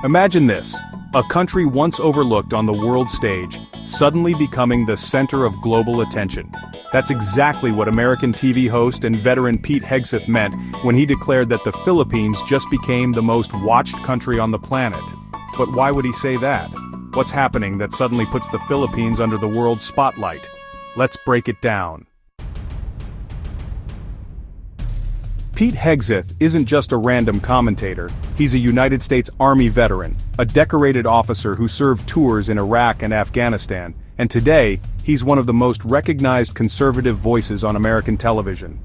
Imagine this, a country once overlooked on the world stage, suddenly becoming the center of global attention. That's exactly what American TV host and veteran Pete Hegseth meant when he declared that the Philippines just became the most watched country on the planet. But why would he say that? What's happening that suddenly puts the Philippines under the world spotlight? Let's break it down. Pete Hegseth isn't just a random commentator, he's a United States Army veteran, a decorated officer who served tours in Iraq and Afghanistan, and today, he's one of the most recognized conservative voices on American television.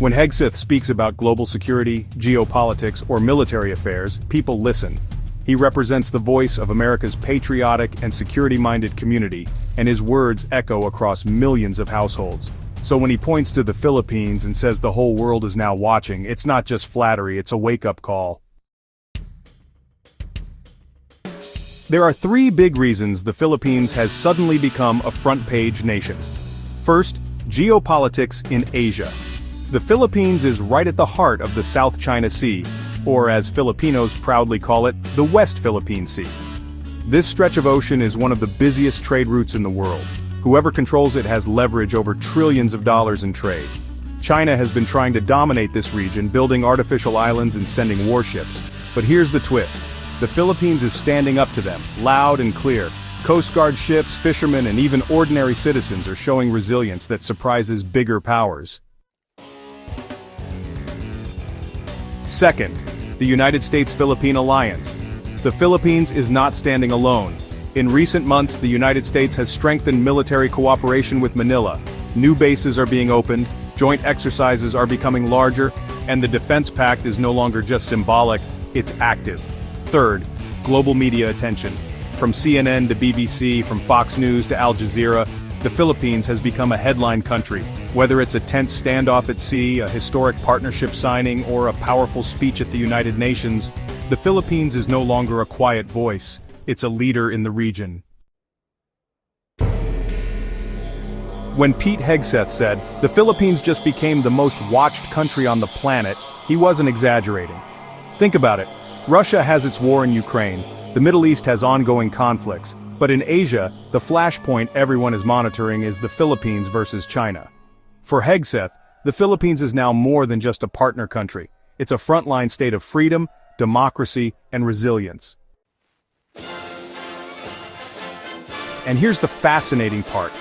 When Hegseth speaks about global security, geopolitics, or military affairs, people listen. He represents the voice of America's patriotic and security-minded community, and his words echo across millions of households. So when he points to the Philippines and says the whole world is now watching, it's not just flattery, it's a wake-up call. There are three big reasons the Philippines has suddenly become a front-page nation. First, geopolitics in Asia. The Philippines is right at the heart of the South China Sea, or as Filipinos proudly call it, the West Philippine Sea. This stretch of ocean is one of the busiest trade routes in the world. Whoever controls it has leverage over trillions of dollars in trade. China has been trying to dominate this region, building artificial islands and sending warships. But here's the twist. The Philippines is standing up to them, loud and clear. Coast Guard ships, fishermen, and even ordinary citizens are showing resilience that surprises bigger powers. Second, the United States-Philippine alliance. The Philippines is not standing alone. In recent months, the United States has strengthened military cooperation with Manila. New bases are being opened, joint exercises are becoming larger, and the defense pact is no longer just symbolic, it's active. Third, global media attention. From CNN to BBC, from Fox News to Al Jazeera, the Philippines has become a headline country. Whether it's a tense standoff at sea, a historic partnership signing, or a powerful speech at the United Nations, the Philippines is no longer a quiet voice. It's a leader in the region. When Pete Hegseth said, the Philippines just became the most watched country on the planet, he wasn't exaggerating. Think about it. Russia has its war in Ukraine, the Middle East has ongoing conflicts, but in Asia, the flashpoint everyone is monitoring is the Philippines versus China. For Hegseth, the Philippines is now more than just a partner country. It's a frontline state of freedom, democracy, and resilience. And here's the fascinating part.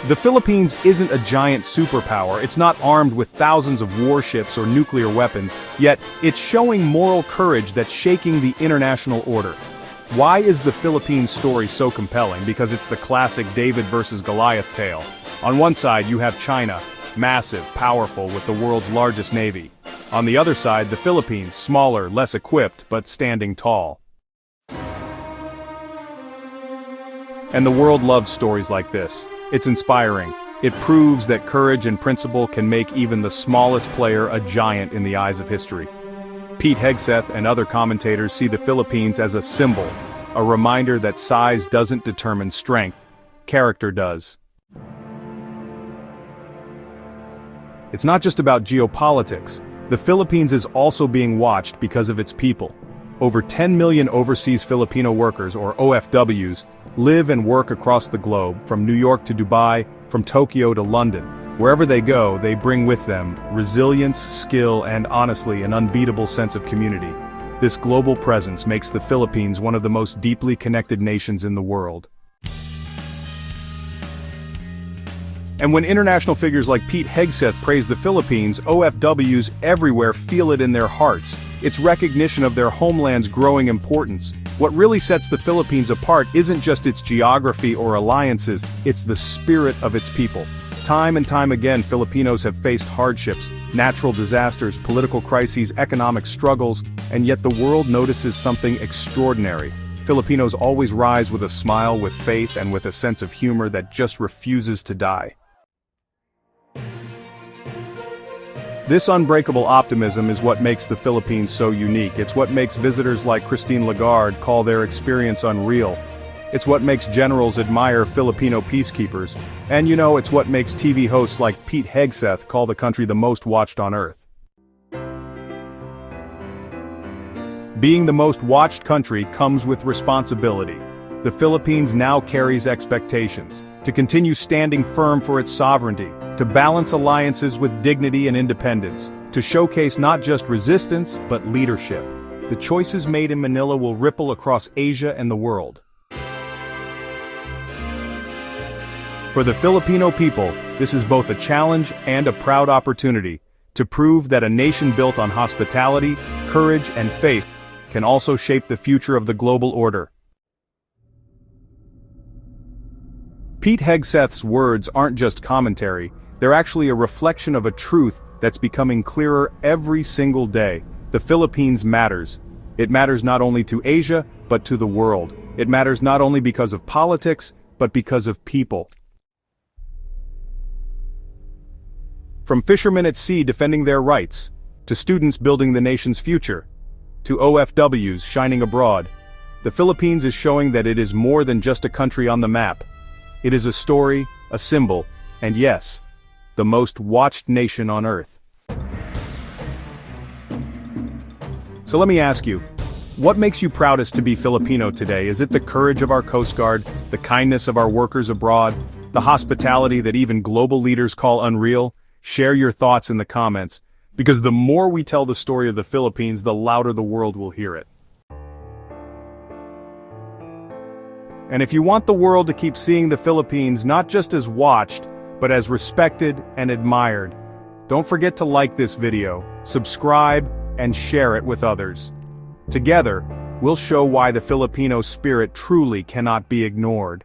The Philippines isn't a giant superpower, it's not armed with thousands of warships or nuclear weapons, yet it's showing moral courage that's shaking the international order. Why is the Philippines story so compelling? Because it's the classic David versus Goliath tale. On one side you have China, massive, powerful, with the world's largest navy. On the other side, the Philippines, smaller, less equipped, but standing tall. And the world loves stories like this. It's inspiring. It proves that courage and principle can make even the smallest player a giant in the eyes of history. Pete Hegseth and other commentators see the Philippines as a symbol, a reminder that size doesn't determine strength, character does. It's not just about geopolitics. The Philippines is also being watched because of its people. Over 10 million Overseas Filipino Workers, or OFWs, live and work across the globe, from New York to Dubai, from Tokyo to London. Wherever they go, they bring with them resilience, skill, and honestly, an unbeatable sense of community. This global presence makes the Philippines one of the most deeply connected nations in the world. And when international figures like Pete Hegseth praise the Philippines, OFWs everywhere feel it in their hearts. It's recognition of their homeland's growing importance. What really sets the Philippines apart isn't just its geography or alliances, it's the spirit of its people. Time and time again, Filipinos have faced hardships, natural disasters, political crises, economic struggles, and yet the world notices something extraordinary. Filipinos always rise with a smile, with faith, and with a sense of humor that just refuses to die. This unbreakable optimism is what makes the Philippines so unique. It's what makes visitors like Christine Lagarde call their experience unreal. It's what makes generals admire Filipino peacekeepers. And you know, it's what makes TV hosts like Pete Hegseth call the country the most watched on Earth. Being the most watched country comes with responsibility. The Philippines now carries expectations to continue standing firm for its sovereignty, to balance alliances with dignity and independence, to showcase not just resistance, but leadership. The choices made in Manila will ripple across Asia and the world. For the Filipino people, this is both a challenge and a proud opportunity to prove that a nation built on hospitality, courage, and faith can also shape the future of the global order. Pete Hegseth's words aren't just commentary, they're actually a reflection of a truth that's becoming clearer every single day. The Philippines matters. It matters not only to Asia, but to the world. It matters not only because of politics, but because of people. From fishermen at sea defending their rights, to students building the nation's future, to OFWs shining abroad, the Philippines is showing that it is more than just a country on the map. It is a story, a symbol, and yes, the most watched nation on Earth. So let me ask you, what makes you proudest to be Filipino today? Is it the courage of our Coast Guard, the kindness of our workers abroad, the hospitality that even global leaders call unreal? Share your thoughts in the comments, because the more we tell the story of the Philippines, the louder the world will hear it. And if you want the world to keep seeing the Philippines not just as watched, but as respected and admired, don't forget to like this video, subscribe, and share it with others. Together, we'll show why the Filipino spirit truly cannot be ignored.